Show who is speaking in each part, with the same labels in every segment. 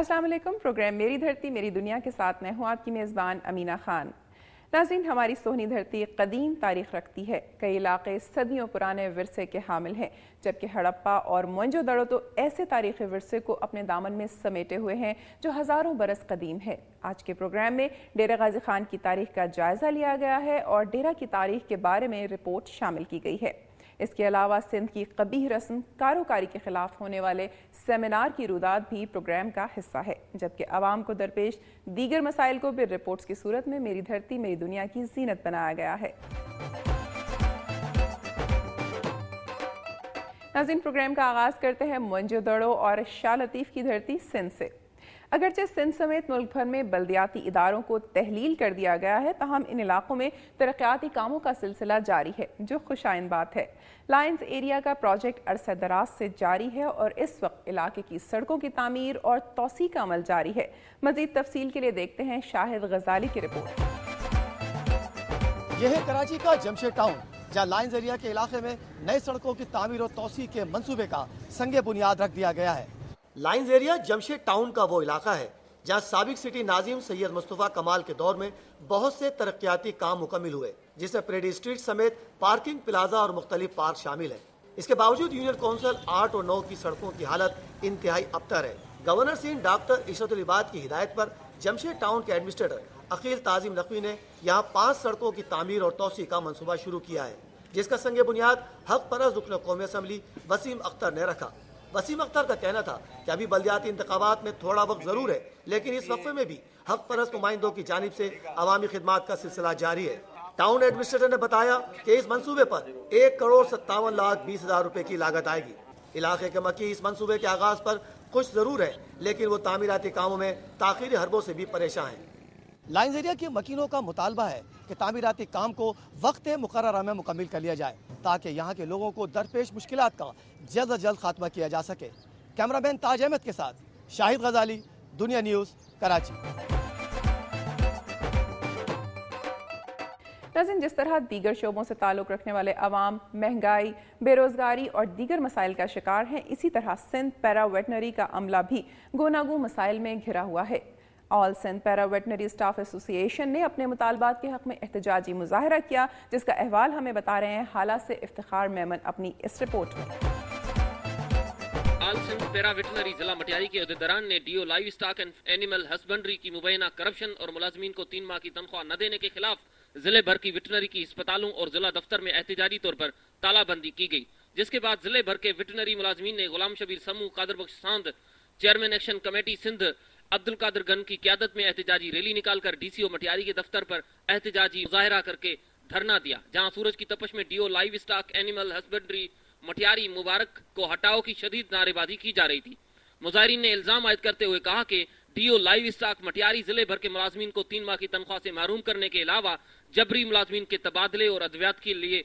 Speaker 1: अस्सलाम वालेकुम। प्रोग्राम मेरी धरती मेरी दुनिया के साथ मैं हूँ आपकी मेज़बान अमीना खान। नाज़रीन, हमारी सोहनी धरती कदीम तारीख़ रखती है। कई इलाके सदियों पुराने विरसे के हामिल हैं, जबकि हड़प्पा और मोहनजोदड़ो तो ऐसे तारीख़ी विरसे को अपने दामन में समेटे हुए हैं जो हज़ारों बरस कदीम है। आज के प्रोग्राम में डेरा गाजी खान की तारीख़ का जायज़ा लिया गया है और डेरा की तारीख़ के बारे में रिपोर्ट शामिल की गई है। इसके अलावा सिंध की कबीह रस्म कारोकारी के खिलाफ होने वाले सेमिनार की रुदात भी प्रोग्राम का हिस्सा है, जबकि आवाम को दरपेश दीगर मसाइल को भी रिपोर्ट्स की सूरत में मेरी धरती मेरी दुनिया की जीनत बनाया गया है। नाज़रीन, प्रोग्राम का आगाज करते हैं मोहनजोदड़ो और शाह लतीफ़ की धरती सिंध से। अगरचे सिंध समेत मुल्क भर में बल्दियाती इदारों को तहलील कर दिया गया है, ताहम इन इलाकों में तरक्याती कामों का सिलसिला जारी है, जो खुशाइन बात है। लायंस एरिया का प्रोजेक्ट अरसा दराज से जारी है और इस वक्त इलाके की सड़कों की तामीर और तोसी का अमल जारी है। मजीद तफसील के लिए देखते हैं शाहिद गजाली की रिपोर्ट।
Speaker 2: यह है कराची का जमशेद टाउन, जहाँ लायंस एरिया के इलाके में नई सड़कों की तामीर और तोसी के मंसूबे का संगे बुनियाद रख दिया गया है। लायंस एरिया जमशेद टाउन का वो इलाका है जहाँ साबिक सिटी नाजिम सैयद मुस्तफ़ा कमाल के दौर में बहुत से तरक्याती काम मुकम्मिल हुए, जिसमें प्रेडी स्ट्रीट समेत पार्किंग प्लाजा और मुख्तलिफ पार्क शामिल है। इसके बावजूद यूनियन काउंसिल 8 और 9 की सड़कों की हालत इंतहाई अबतर है। गवर्नर सिंध डॉक्टर इशरतुल इबाद की हिदायत पर जमशेद टाउन के एडमिनिस्ट्रेटर अकील ताजिम नकवी ने यहाँ 5 सड़कों की तामीर और तोसी का मनसूबा शुरू किया है, जिसका संगे बुनियाद हक परस्त रुकन कौमी असम्बली वसीम अख्तर ने रखा। वसीम अख्तर का कहना था कि अभी बल्दियाती इंतखाबात में थोड़ा वक्त जरूर है, लेकिन इस वक्फे में भी हक परस्त नुमाइंदों की जानिब से अवामी खिदमात का सिलसिला जारी है। टाउन एडमिनिस्ट्रेटर ने बताया कि इस मंसूबे पर 1,57,20,000 रुपए की लागत आएगी। इलाके के मकी इस मंसूबे के आगाज पर खुश जरूर है, लेकिन वो तामीराती कामों में ताखीरी हरबों से भी परेशान है। लायंस एरिया के मकीनों का मुतालबा है कि तामीराती काम को वक्त मुकर्ररा में मुकम्मिल कर लिया जाए, ताकि यहाँ के लोगों को दरपेश मुश्किलात का जल्द अज जल्द खात्मा किया जा सके। कैमरामैन ताज अहमद के साथ शाहिद गजाली, दुनिया न्यूज़, कराची।
Speaker 1: नाज़रीन, जिस तरह दीगर शोबों से ताल्लुक़ रखने वाले अवाम महंगाई, बेरोज़गारी और दीगर मसाइल का शिकार हैं, इसी तरह सिंध पैरा वेटनरी का अमला भी गोनागू मसाइल में घिरा हुआ है। All Sindh paraveterinary staff association ने अपने मुतालबात के हक़ में एहतजाजी मुजाहरा किया, जिसका अहवाल हमें बता रहे हैं हाला से इफ्तिखार मेमन अपनी इस रिपोर्ट में।
Speaker 3: ऑल सिंध पैरा वेटनरी जिला मटियारी के अहदेदारान ने DO livestock and animal husbandry की मुबैना करप्शन और मुलाजमीन को 3 माह की तनख्वाह न देने के खिलाफ जिले भर की वेटनरी की अस्पतालों और जिला दफ्तर में एहतजाजी तौर पर तालाबंदी की गई, जिसके बाद जिले भर के वेटनरी मुलाजमीन ने Ghulam Shabbir Samoo, Qadir Bakhsh Sand, chairman action committee Sindh Abdul Qadir Gan की क्यादत में एहतजाजी रैली निकालकर डीसीओ मटियारी के दफ्तर पर एहतजाजी मुजाहरा करके धरना दिया, जहां सूरज की तपश में DO livestock animal husbandry Matiari Mubarak को हटाओ की शदीद नारेबाजी की जा रही थी। मुजाहिरीन ने इल्जाम आयद करते हुए कहा कि डीओ लाइव स्टॉक मटियारी जिले भर के मुलाजमीन को 3 माह की तनख्वाह से महरूम करने के अलावा जबरी मुलाजमीन के तबादले और अद्वियात के लिए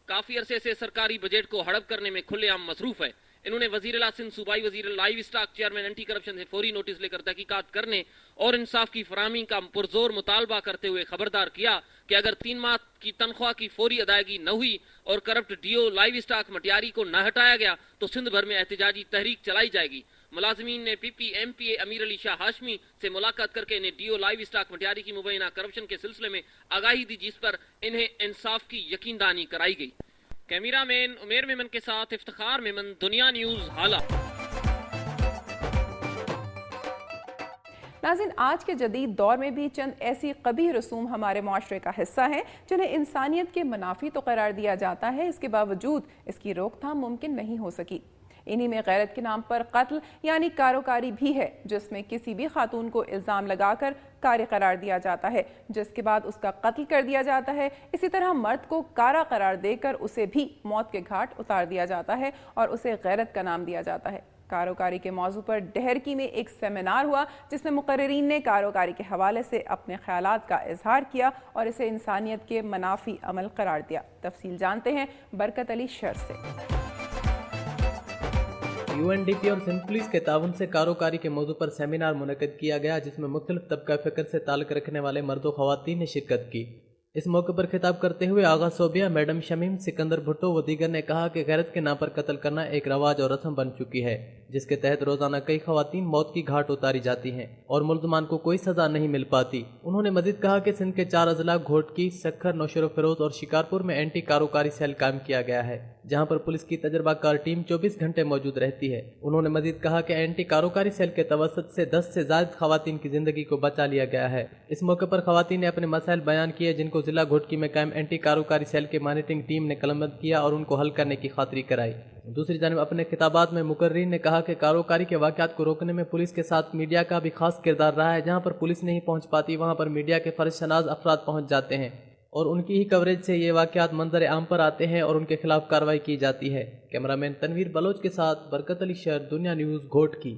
Speaker 3: काफी अरसे से सरकारी बजट को हड़प करने में खुलेआम मसरूफ है। इन्होंने वजीर आला सिंध, सूबाई वजीर live stock, chairman anti corruption से फौरी नोटिस लेकर तहकीकात करने और इंसाफ की फराहमी का पुरजोर मुतालबा करते हुए खबरदार किया कि अगर 3 माह की तनख्वाह की फौरी अदायगी न हुई और corrupt DO livestock Matiari को न हटाया गया तो सिंध भर में एहतजाजी तहरीक चलाई जाएगी। मुलाजमीन ने PPMPA अमीर अली शाह हाशमी से मुलाकात करके इन्हें डीओ लाइव स्टॉक मटियारी की मुबैना करप्शन के सिलसिले में आगाही दी, जिस पर इन्हें इंसाफ की यकीनदानी कराई गई। कैमरामैन उमेर मेमन के साथ इफ्तिखार मेमन, दुनिया न्यूज़, हाला।
Speaker 1: नाज़रीन, आज के जदीद दौर में भी चंद ऐसी कबीह रसूम हमारे माशरे का हिस्सा हैं जिन्हें इंसानियत के मुनाफी तो करार दिया जाता है, इसके बावजूद इसकी रोकथाम मुमकिन नहीं हो सकी। इन्हीं में गैरत के नाम पर कत्ल यानी कारोकारी भी है, जिसमें किसी भी खातून को इल्ज़ाम लगाकर कारी करार दिया जाता है, जिसके बाद उसका कत्ल कर दिया जाता है। इसी तरह मर्द को कारा करार देकर उसे भी मौत के घाट उतार दिया जाता है और उसे गैरत का नाम दिया जाता है। कारोकारी के मौजू पर डहरकी में एक सेमिनार हुआ, जिसमें मुकर्रिरीन ने कारोकारी के हवाले से अपने ख्यालात का इजहार किया और इसे इंसानियत के मनाफी अमल करार दिया। तफसील जानते हैं बरकत अली शर से।
Speaker 4: UNDP और सिंध पुलिस के ताउन से कारोकारी के मौजू पर सेमिनार मुनक़िद किया गया, जिसमें मुख्तलिफ तबका फ़िक्र से ताल्लुक़ रखने वाले मर्द व ख़वातीन ने शिरकत की। इस मौके पर खिताब करते हुए आगा सोबिया, मैडम शमीम, सिकंदर भुट्टो व दीगर ने कहा कि गैरत के नाम पर कत्ल करना एक रवाज और रस्म बन चुकी है, जिसके तहत रोजाना कई खवातीन मौत की घाट उतारी जाती हैं और मुल्ज़मान को कोई सजा नहीं मिल पाती। उन्होंने मजीद कहा कि सिंध के 4 अजला घोटकी, सक्खर, नौशेरो फिरोज और शिकारपुर में एंटी कारोकारी सेल कायम किया गया है, जहां पर पुलिस की तजर्बाकार टीम 24 घंटे मौजूद रहती है। उन्होंने मजीद कहा कि एंटी कारोकारी सेल के तवसत से 10 से ज़ायद खवातीन की जिंदगी को बचा लिया गया है। इस मौके पर खवातीन ने अपने मसाइल बयान किए, जिनको जिला घोटकी में कायम एंटी कारोकारी सेल के मॉनिटरिंग टीम ने कलमबंद किया और उनको हल करने की खातरी कराई। दूसरी जानिब अपने खिताबात में मुकर्रीन ने कहा कि कारोकारी के वाक़यात को रोकने में पुलिस के साथ मीडिया का भी खास किरदार रहा है। जहां पर पुलिस नहीं पहुंच पाती, वहां पर मीडिया के फर्जशनाज अफराद पहुंच जाते हैं और उनकी ही कवरेज से ये वाक़यात मंजर आम पर आते हैं और उनके खिलाफ कार्रवाई की जाती है। कैमरामैन तनवीर बलोच के साथ बरकत अली शहर, दुनिया न्यूज़, घोटकी।